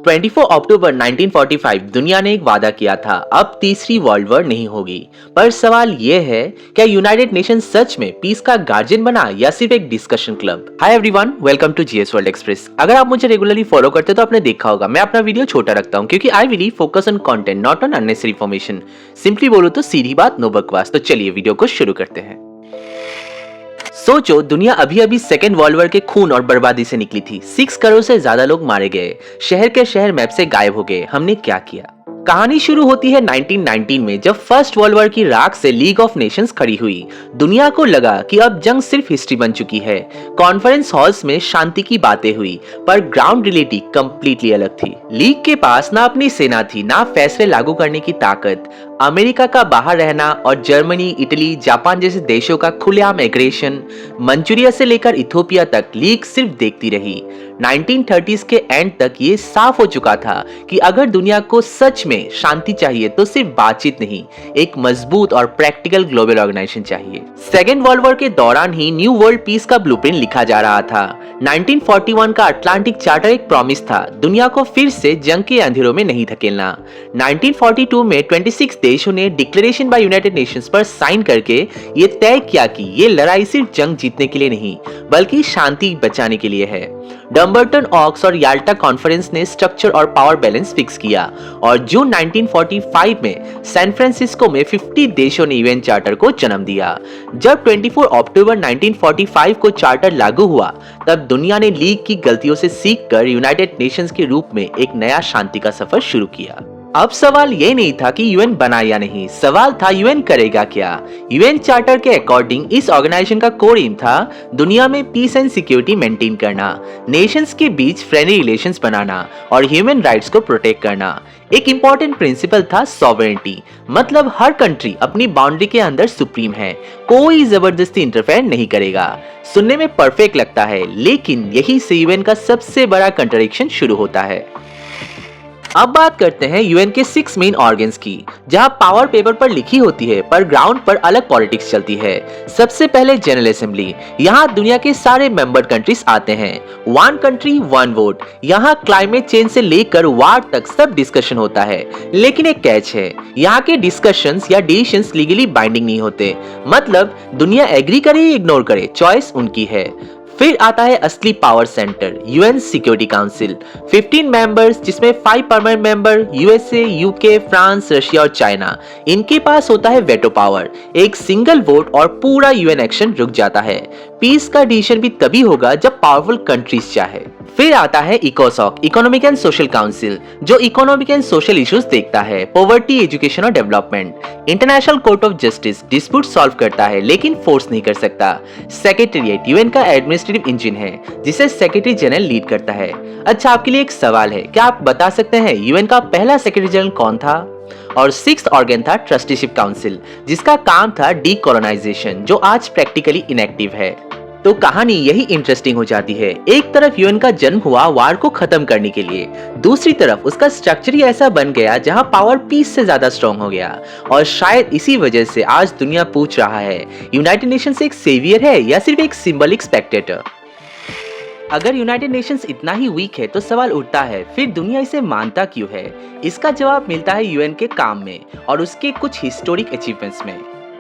24 अक्टूबर 1945 दुनिया ने एक वादा किया था, अब तीसरी वर्ल्ड वॉर नहीं होगी। पर सवाल ये है, क्या यूनाइटेड नेशन सच में पीस का गार्जियन बना या सिर्फ एक discussion club? Hi everyone, welcome to GS world express. अगर आप मुझे रेगुलरली फॉलो करते हो तो आपने देखा होगा मैं अपना वीडियो छोटा रखता हूँ, क्योंकि I will focus on content, not on unnecessary information. Simply बोलो तो सीधी बात, नो बकवास। तो चलिए वीडियो को शुरू करते हैं। सोचो, दुनिया अभी अभी सेकेंड वर्ल्ड वॉर के खून और बर्बादी से निकली थी। 6 करोड़ से ज्यादा लोग मारे गए, शहर के शहर मैप से गायब हो गए। हमने क्या किया? कहानी शुरू होती है 1919 में, जब फर्स्ट वर्ल्ड वॉर की राख से लीग ऑफ नेशंस खड़ी हुई। दुनिया को लगा कि अब जंग सिर्फ हिस्ट्री बन चुकी है। कॉन्फ्रेंस हॉल्स में शांति की बातें हुई, पर ग्राउंड रियलिटी कंप्लीटली अलग थी। लीग के पास ना अपनी सेना थी, ना फैसले लागू करने की ताकत। अमेरिका का बाहर रहना और जर्मनी, इटली, जापान जैसे देशों का खुलेआम एग्रेशन, मंचूरिया से लेकर इथोपिया तक लीग सिर्फ देखती रही। 1930s के एंड तक ये साफ हो चुका था कि अगर दुनिया को सच में शांति चाहिए तो सिर्फ बातचीत नहीं, एक मजबूत और प्रैक्टिकल ग्लोबल ऑर्गेनाइजेशन चाहिए। सेकेंड वर्ल्ड वॉर के दौरान ही न्यू वर्ल्ड पीस का ब्लूप्रिंट लिखा जा रहा था। 1941 का अटलांटिक चार्टर एक प्रॉमिस था, दुनिया को फिर से जंग के अंधेरों में नहीं धकेलना। 1942 में 26 देशों ने डिक्लेरेशन बाय यूनाइटेड नेशंस पर साइन करके ये तय किया कि ये लड़ाई सिर्फ जंग जीतने के लिए नहीं, बल्कि शांति बचाने के लिए है। डम्बर्टन ऑक्स और याल्टा कॉन्फ्रेंस ने स्ट्रक्चर और पावर बैलेंस फिक्स किया, और जून 1945 में सैन फ्रांसिस्को में 50 देशों ने यूएन चार्टर को जन्म दिया। जब 24 अक्टूबर 1945 को चार्टर लागू हुआ, तब दुनिया ने लीग की गलतियों से सीखकर यूनाइटेड नेशंस के रूप में एक नया शांति का सफर शुरू किया। अब सवाल ये नहीं था कि यूएन बना या नहीं, सवाल था यूएन करेगा क्या। यूएन चार्टर के अकॉर्डिंग इस ऑर्गेनाइजेशन का कोर एम था दुनिया में पीस एंड सिक्योरिटी मेंटेन करना, नेशंस के बीच फ्रेंडली रिलेशंस बनाना और ह्यूमन राइट्स को प्रोटेक्ट करना। एक इंपॉर्टेंट प्रिंसिपल था सॉवरेनिटी, मतलब हर कंट्री अपनी बाउंड्री के अंदर सुप्रीम है, कोई जबरदस्ती इंटरफेयर नहीं करेगा। सुनने में परफेक्ट लगता है, लेकिन यही से यूएन का सबसे बड़ा कंट्राडिक्शन शुरू होता है। अब बात करते हैं यूएन के 6 मेन ऑर्गन्स की, जहां पावर पेपर पर लिखी होती है पर ग्राउंड पर अलग पॉलिटिक्स चलती है। सबसे पहले जनरल असेंबली, यहाँ दुनिया के सारे मेंबर कंट्रीज आते हैं। 1 कंट्री 1 वोट, यहाँ क्लाइमेट चेंज से लेकर वार तक सब डिस्कशन होता है। लेकिन एक कैच है, यहाँ के डिस्कशंस या डिसीजंस लीगली बाइंडिंग नहीं होते, मतलब दुनिया एग्री करे या इग्नोर करे, चॉइस उनकी है। फिर आता है असली power centre, UN security council. 15 members, जिसमें 5 permanent member USA, UK, France, Russia और चाइना। इनके पास होता है वेटो पावर, एक सिंगल वोट और पूरा यूएन एक्शन रुक जाता है। पीस का डिसीजन भी तभी होगा जब पावरफुल कंट्रीज चाहे। फिर आता है इकोसॉक, इकोनॉमिक एंड सोशल काउंसिल, जो इकोनॉमिक एंड सोशल इश्यूज देखता है, पॉवर्टी, एजुकेशन और development. International court of justice, dispute solve करता है लेकिन फोर्स नहीं कर सकता। सेक्रेटेरिएट, यूएन का एडमिनिस्ट्रेटिव इंजन है, जिसे सेक्रेटरी जनरल लीड करता है। अच्छा, आपके लिए एक सवाल है, क्या आप बता सकते हैं यूएन का पहला सेक्रेटरी जनरल कौन था? और 6th ऑर्गन था ट्रस्टीशिप काउंसिल, जिसका काम था डीकोलोनाइजेशन, जो आज प्रैक्टिकली इनएक्टिव है। तो कहानी यही इंटरेस्टिंग हो जाती है। एक तरफ यूएन का जन्म हुआ वार को खत्म करने के लिए, दूसरी तरफ उसका स्ट्रक्चर ही ऐसा बन गया जहां पावर पीस से ज्यादा स्ट्रॉन्ग हो गया। और शायद इसी वजह से आज दुनिया पूछ रहा है, यूनाइटेड नेशंस एक सेवियर है या सिर्फ एक सिंबलिक स्पेक्टेटर? अगर यूनाइटेड नेशंस इतना ही वीक है तो सवाल उठता है, फिर दुनिया इसे मानता क्यों है? इसका जवाब मिलता है यूएन के काम में और उसके कुछ हिस्टोरिक अचीवमेंट्स में।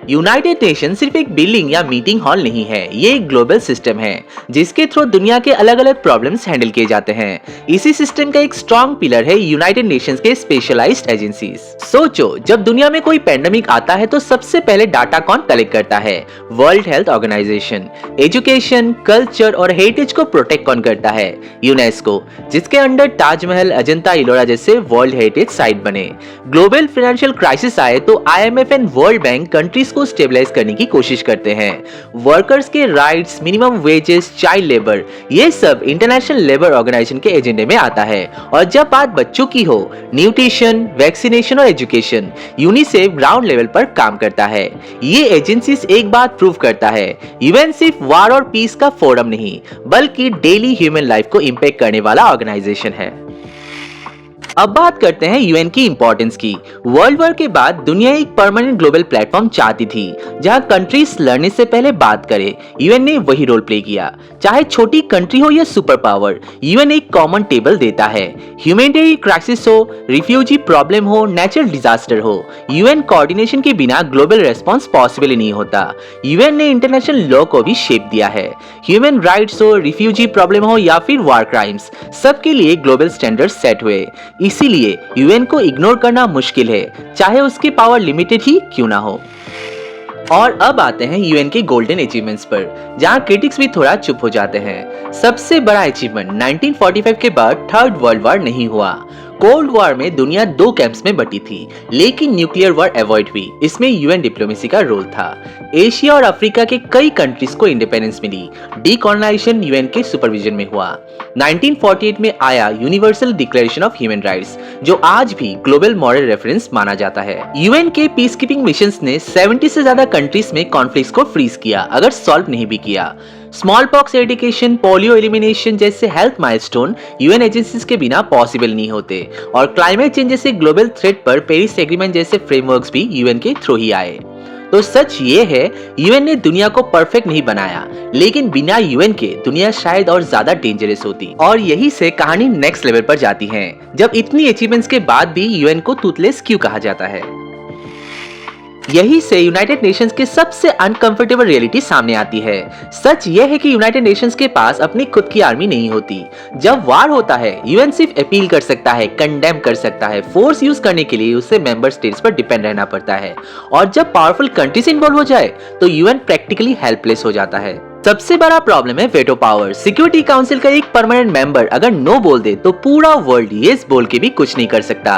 यूनाइटेड नेशन सिर्फ एक बिल्डिंग या मीटिंग हॉल नहीं है, ये एक ग्लोबल सिस्टम है जिसके थ्रू दुनिया के अलग अलग प्रॉब्लम्स हैंडल किए जाते हैं। इसी सिस्टम का एक स्ट्रॉन्ग पिलर है यूनाइटेड नेशंस के स्पेशलाइज्ड एजेंसीज। सोचो, जब दुनिया में कोई पेंडेमिक आता है तो सबसे पहले डाटा कौन कलेक्ट करता है? World Health Organization. Education, culture और हेरिटेज को प्रोटेक्ट कौन करता है? यूनेस्को, जिसके अंडर ताजमहल, अजंता इलोरा जैसे वर्ल्ड हेरिटेज साइट बने। ग्लोबल फाइनेंशियल क्राइसिस आए तो IMF and world bank countries को स्टेबलाइज करने की कोशिश करते हैं। वर्कर्स के rights, minimum wages, child labour, ये सब इंटरनेशनल लेबर ऑर्गेनाइजेशन के एजेंडे में आता है। और जब बात बच्चों की हो, न्यूट्रिशन, वैक्सीनेशन और एजुकेशन, यूनिसेफ ग्राउंड लेवल पर काम करता है। ये एजेंसीज एक बात प्रूव करता है, यूएन सिर्फ वार और पीस का फोरम नहीं, बल्कि डेली ह्यूमन लाइफ को इंपैक्ट करने वाला ऑर्गेनाइजेशन है। अब बात करते हैं यूएन की इंपॉर्टेंस की। वर्ल्ड वॉर के बाद दुनिया एक परमानेंट ग्लोबल प्लेटफॉर्म चाहती थी जहां कंट्रीज लड़ने से पहले बात करे। यूएन ने वही रोल प्ले किया। चाहे छोटी कंट्री हो या सुपर पावर, यूएन एक कॉमन टेबल देता है। ह्यूमैनिटेरियन क्राइसिस हो, रिफ्यूजी प्रॉब्लम हो, नेचुरल डिजास्टर हो, यूएन कोऑर्डिनेशन के बिना ग्लोबल रेस्पॉन्स पॉसिबल ही नहीं होता। यूएन ने इंटरनेशनल लॉ को भी शेप दिया है। ह्यूमन राइट्स हो, रिफ्यूजी प्रॉब्लम हो या फिर वॉर क्राइम्स, सबके लिए ग्लोबल स्टैंडर्ड सेट हुए। इसीलिए यूएन को इग्नोर करना मुश्किल है, चाहे उसकी पावर लिमिटेड ही क्यों ना हो। और अब आते हैं यूएन के गोल्डन अचीवमेंट्स पर, जहां क्रिटिक्स भी थोड़ा चुप हो जाते हैं। सबसे बड़ा अचीवमेंट 1945 के बाद थर्ड वर्ल्ड वॉर नहीं हुआ। कोल्ड वॉर में दुनिया दो कैंप्स में बटी थी, लेकिन न्यूक्लियर वॉर अवॉइड हुई। इसमें यूएन डिप्लोमेसी का रोल था। एशिया और अफ्रीका के कई कंट्रीज को इंडिपेंडेंस मिली। डीकोलोनाइजेशन यूएन के सुपरविजन में हुआ। 1948 में आया universal declaration of human rights, जो आज भी ग्लोबल मॉरल रेफरेंस माना जाता है। यूएन के पीस कीपिंग मिशंस ने 70 से ज्यादा कंट्रीज में कॉन्फ्लिक्ट्स को फ्रीज किया, अगर सॉल्व नहीं भी किया। स्मॉल पॉक्स एडिकेशन, पोलियो एलिमिनेशन जैसे हेल्थ माइलस्टोन यूएन एजेंसीज के बिना पॉसिबल नहीं होते। और क्लाइमेट चेंज जैसे ग्लोबल थ्रेट पर पेरिस एग्रीमेंट जैसे फ्रेमवर्क्स भी यूएन के थ्रू ही आए। तो सच ये है, यूएन ने दुनिया को परफेक्ट नहीं बनाया, लेकिन बिना यूएन के दुनिया शायद और ज्यादा डेंजरस होती। और यही से कहानी नेक्स्ट लेवल पर जाती है, जब इतनी अचीवमेंट्स के बाद भी यूएन को टूथलेस क्यों कहा जाता है। यही से यूनाइटेड नेशंस के सबसे अनकंफर्टेबल रियलिटी सामने आती है। सच यह है कि यूनाइटेड नेशंस के पास अपनी खुद की आर्मी नहीं होती। जब वार होता है, यूएन सिर्फ अपील कर सकता है, कंडेम कर सकता है। फोर्स यूज करने के लिए उसे मेंबर स्टेट्स पर डिपेंड रहना पड़ता है। और जब पावरफुल कंट्रीज इन्वॉल्व हो जाए तो यूएन प्रैक्टिकली हेल्पलेस हो जाता है। सबसे बड़ा प्रॉब्लम है वेटो पावर। सिक्योरिटी काउंसिल का एक परमानेंट मेंबर अगर नो बोल दे तो पूरा वर्ल्ड यस बोल के भी कुछ नहीं कर सकता।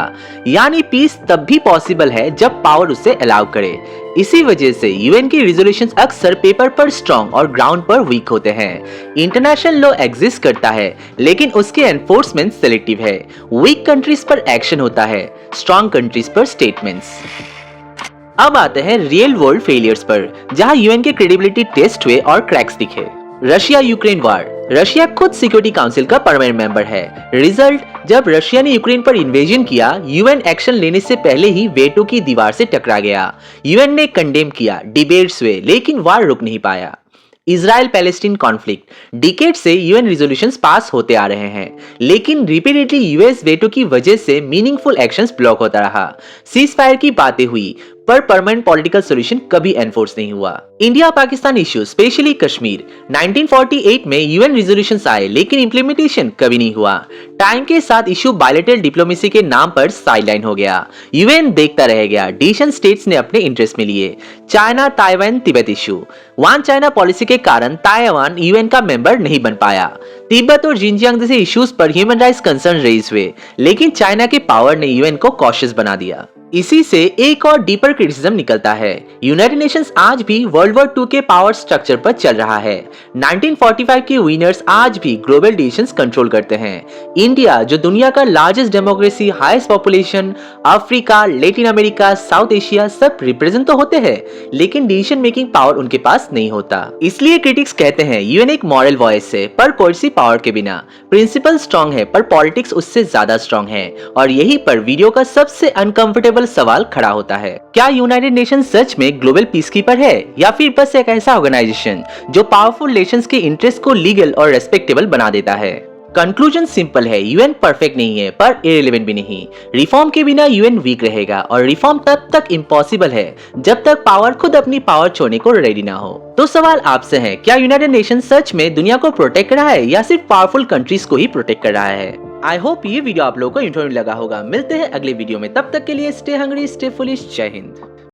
यानी पीस तब भी पॉसिबल है जब पावर उसे अलाउ करे। इसी वजह से यूएन की रिजोल्यूशंस अक्सर पेपर पर स्ट्रॉन्ग और ग्राउंड पर वीक होते हैं। इंटरनेशनल लॉ एग्जिस्ट करता है, लेकिन उसके एनफोर्समेंट सिलेक्टिव है। वीक कंट्रीज पर एक्शन होता है, स्ट्रॉन्ग कंट्रीज पर स्टेटमेंट्स। अब आते हैं रियल वर्ल्ड फेलियर्स पर, जहां यूएन के क्रेडिबिलिटी टेस्ट हुए और क्रैक्स दिखे। रशिया यूक्रेन वार। रशिया खुद सिक्योरिटी काउंसिल का परमानेंट मेंबर है। रिजल्ट, जब रशिया ने यूक्रेन पर इन्वेजन किया, यूएन एक्शन लेने से पहले ही वेटो की दीवार से टकरा गया। यूएन ने कंडेम किया, डिबेट्स हुए, लेकिन वार रुक नहीं पाया। इजराइल पैलेस्टीन कॉन्फ्लिक्ट, डिकेड से यूएन रिजोल्यूशंस पास होते आ रहे हैं, लेकिन रिपीटेडली यूएस वेटो की वजह से मीनिंगफुल एक्शंस ब्लॉक होता रहा। सीज फायर की बातें हुई, पर परमानेंट पॉलिटिकल सॉल्यूशन कभी एनफोर्स नहीं हुआ। India Pakistan issue, specially Kashmir, 1948 में यूएन रिजोल्यूशंस आए, लेकिन इंप्लीमेंटेशन कभी नहीं हुआ। टाइम के साथ इश्यू बायलैटरल डिप्लोमेसी के नाम पर साइडलाइन हो गया। यूएन देखता रह गया, डिसीजन स्टेट्स ने अपने इंटरेस्ट में लिए। China Taiwan Tibet issue, one China policy के कारण ताइवान यूएन का मेंबर नहीं बन पाया। तिब्बत और जिनजियांग जैसे इश्यूज पर ह्यूमन राइट्स कंसर्न रेज हुए, लेकिन चाइना के पावर ने यूएन को कॉशियस बना दिया। इसी से एक और डीपर क्रिटिसिज्म निकलता है। यूनाइटेड नेशंस आज भी वर्ल्ड वॉर 2 के पावर स्ट्रक्चर पर चल रहा है। 1945 के विनर्स आज भी ग्लोबल डिसीजंस कंट्रोल करते हैं। इंडिया, जो दुनिया का largest democracy, highest population, Africa, Latin America, south Asia सब रिप्रेजेंट तो होते हैं, लेकिन डिसीजन मेकिंग पावर उनके पास नहीं होता। इसलिए क्रिटिक्स कहते हैं यूएन एक मॉरल वॉइस है, पर कोई पावर के बिना। प्रिंसिपल स्ट्रॉन्ग है, पर पॉलिटिक्स उससे ज्यादा स्ट्रॉन्ग है। और यही पर वीडियो का सबसे अनकंफर्टेबल सवाल खड़ा होता है, क्या यूनाइटेड नेशन सच में ग्लोबल पीसकीपर है, या फिर बस एक ऐसा ऑर्गेनाइजेशन जो पावरफुल नेशंस के इंटरेस्ट को लीगल और रेस्पेक्टेबल बना देता है। कंक्लूजन सिंपल है, यूएन परफेक्ट नहीं है, पर इररिलेवेंट भी नहीं। रिफॉर्म के बिना यूएन वीक रहेगा, और रिफॉर्म तब तक इम्पॉसिबल है जब तक पावर खुद अपनी पावर छोड़ने को रेडी ना हो। तो सवाल आपसे है, क्या यूनाइटेड नेशन सच में दुनिया को प्रोटेक्ट कर रहा है, या सिर्फ पावरफुल कंट्रीज को ही प्रोटेक्ट कर रहा है। आई होप ये वीडियो आप लोगों को इन्फॉर्मेटिव लगा होगा। मिलते हैं अगले वीडियो में, तब तक के लिए स्टे हंग्री, स्टे फुलिश। जय हिंद।